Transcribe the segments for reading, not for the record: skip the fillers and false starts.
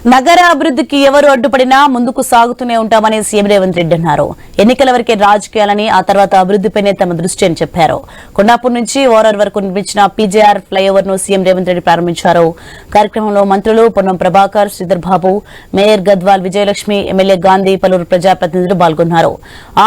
నగర అభివృద్ధికి ఎవరు అడ్డుపడినా ముందుకు సాగుతూనే ఉంటామని సీఎం రేవంత్ రెడ్డి అన్నారు. ఎన్నికల వరకే రాజకీయాలని, ఆ తర్వాత అభివృద్ధిపైనే తమ దృష్టి అని చెప్పారు. కొండాపూర్ నుంచి ఓరర్ వరకు నిర్మించిన పీజేఆర్ ఫ్లైఓవర్ ను సీఎం రేవంత్ రెడ్డి ప్రారంభించారు. కార్యక్రమంలో మంత్రులు పొన్నం ప్రభాకర్, శ్రీధర్ బాబు, మేయర్ గద్వాల్ విజయలక్ష్మి, ఎమ్మెల్యే గాంధీ, పలువురు ప్రజాప్రతినిధులు పాల్గొన్నారు.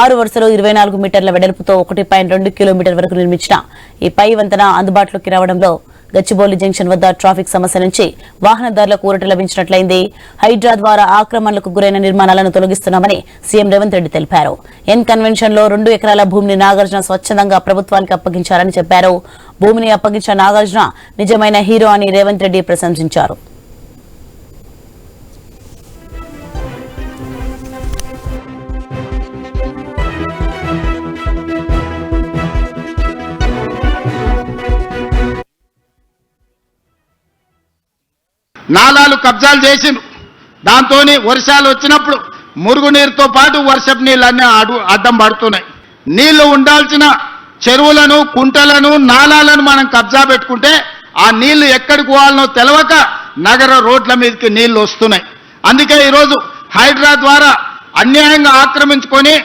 6 వరుసలు 24 మీటర్ల వెడల్పుతో 1.2 కిలోమీటర్ వరకు నిర్మించిన ఈ పై వంతెన అందుబాటులోకి రావడంలో గచ్చిబౌలి జంక్షన్ వద్ద ట్రాఫిక్ సమస్య నుంచి వాహనదారులకు ఊరట లభించినట్లయింది. హైడ్రా ద్వారా ఆక్రమణలకు గురైన నిర్మాణాలను తొలగిస్తున్నామని సీఎం రేవంత్ రెడ్డి తెలిపారు. ఎన్ కన్వెన్షన్ లో 2 ఎకరాల భూమిని నాగార్జున స్వచ్ఛందంగా ప్రభుత్వానికి అప్పగించారని చెప్పారు. భూమిని అప్పగించిన నాగార్జున నిజమైన హీరో అని రేవంత్ రెడ్డి ప్రశంసించారు. నాలాలు కబ్జాలు చేసిండ్రు. దాంతో వర్షాలు వచ్చినప్పుడు మురుగునీరుతో పాటు వర్షపు నీళ్ళన్నీ అడ్డం పడుతున్నాయి. నీళ్లు ఉండాల్సిన చెరువులను, కుంటలను, నాలాలను మనం కబ్జా పెట్టుకుంటే ఆ నీళ్లు ఎక్కడికి పోవాలనో తెలవక నగర రోడ్ల మీదకి నీళ్లు వస్తున్నాయి. అందుకే ఈరోజు హైడ్రా ద్వారా అన్యాయంగా ఆక్రమించుకొని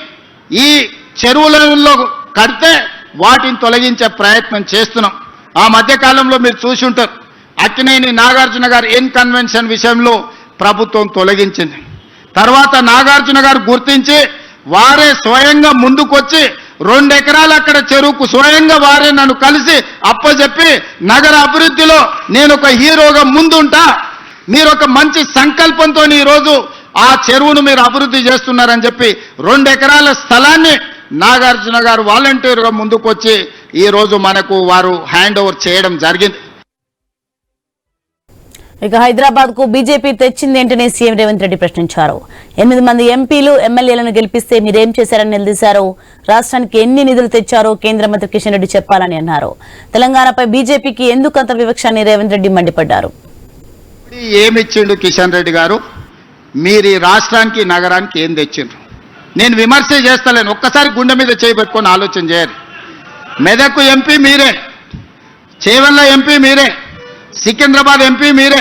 ఈ చెరువులలో కడితే వాటిని తొలగించే ప్రయత్నం చేస్తున్నాం. ఆ మధ్యకాలంలో మీరు చూసి ఉంటారు, అక్కినేని నాగార్జున గారు ఎన్ కన్వెన్షన్ విషయంలో ప్రభుత్వం తొలగించింది. తర్వాత నాగార్జున గారు గుర్తించి వారే స్వయంగా ముందుకొచ్చి 2 ఎకరాలు అక్కడ చెరువుకు స్వయంగా వారే నన్ను కలిసి అప్పచెప్పి నగర అభివృద్ధిలో నేను ఒక హీరోగా ముందుంటా, మీరు ఒక మంచి సంకల్పంతో ఈరోజు ఆ చెరువును మీరు అభివృద్ధి చేస్తున్నారని చెప్పి 2 ఎకరాల స్థలాన్ని నాగార్జున గారు వాలంటీర్గా ముందుకొచ్చి ఈరోజు మనకు వారు హ్యాండ్ ఓవర్ చేయడం జరిగింది. ఇక హైదరాబాద్ కు బీజేపీ తెచ్చిందేంటని సీఎం రేవంత్ రెడ్డి ప్రశ్నించారు. 8 మంది ఎంపీలు, ఎమ్మెల్యేలను గెలిపిస్తే మీరేం చేశారని నిలదీశారు. రాష్ట్రానికి ఎన్ని నిధులు తెచ్చారో కేంద్ర మంత్రి కిషన్ రెడ్డి చెప్పాలని అన్నారు. తెలంగాణపై బీజేపీకి ఎందుకంత వివక్ష అని రేవంత్ రెడ్డి మండిపడ్డారు. ఏమిచ్చిండు కిషన్ రెడ్డి గారు? మీరు ఈ రాష్ట్రానికి, నగరానికి ఏం తెచ్చిండ్రు? నేను విమర్శ చేస్తలేను, ఒక్కసారి గుండె మీద చేయబెట్టుకొని ఆలోచన చేయాలి. మెదక్ ఎంపీ మీరే, చేవెళ్ల ఎంపీ మీరే, సికింద్రాబాద్ ఎంపీ మీరే,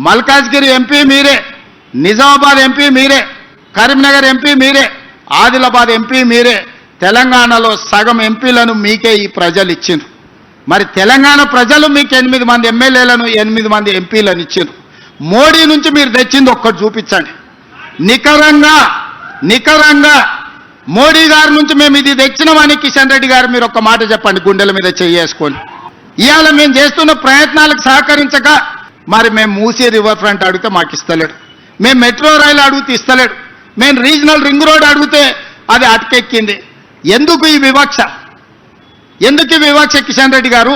మల్కాజ్గిరి ఎంపీ మీరే, నిజామాబాద్ ఎంపీ మీరే, కరీంనగర్ ఎంపీ మీరే, ఆదిలాబాద్ ఎంపీ మీరే. తెలంగాణలో సగం ఎంపీలను మీకే ఈ ప్రజలు ఇచ్చిండ్రు. మరి తెలంగాణ ప్రజలు మీకు 8 మంది ఎమ్మెల్యేలను, 8 మంది ఎంపీలను ఇచ్చిండ్రు. మోడీ నుంచి మీరు తెచ్చింది ఒక్కటి చూపించండి. నికరంగా మోడీ గారి నుంచి మేము ఇది తెచ్చినామని కిషన్ రెడ్డి గారు మీరు ఒక్క మాట చెప్పండి, గుండెల మీద చేసుకొని. ఇవాళ మేము చేస్తున్న ప్రయత్నాలకు సహకరించక మరి మేము మూసీ రివర్ ఫ్రంట్ అడిగితే మాకు ఇస్తలేడు, మేము మెట్రో రైలు అడిగితే ఇస్తలేడు, మేము రీజనల్ రింగ్ రోడ్ అడిగితే అది అటకెక్కింది. ఎందుకు ఈ వివక్ష? కిషన్ రెడ్డి గారు?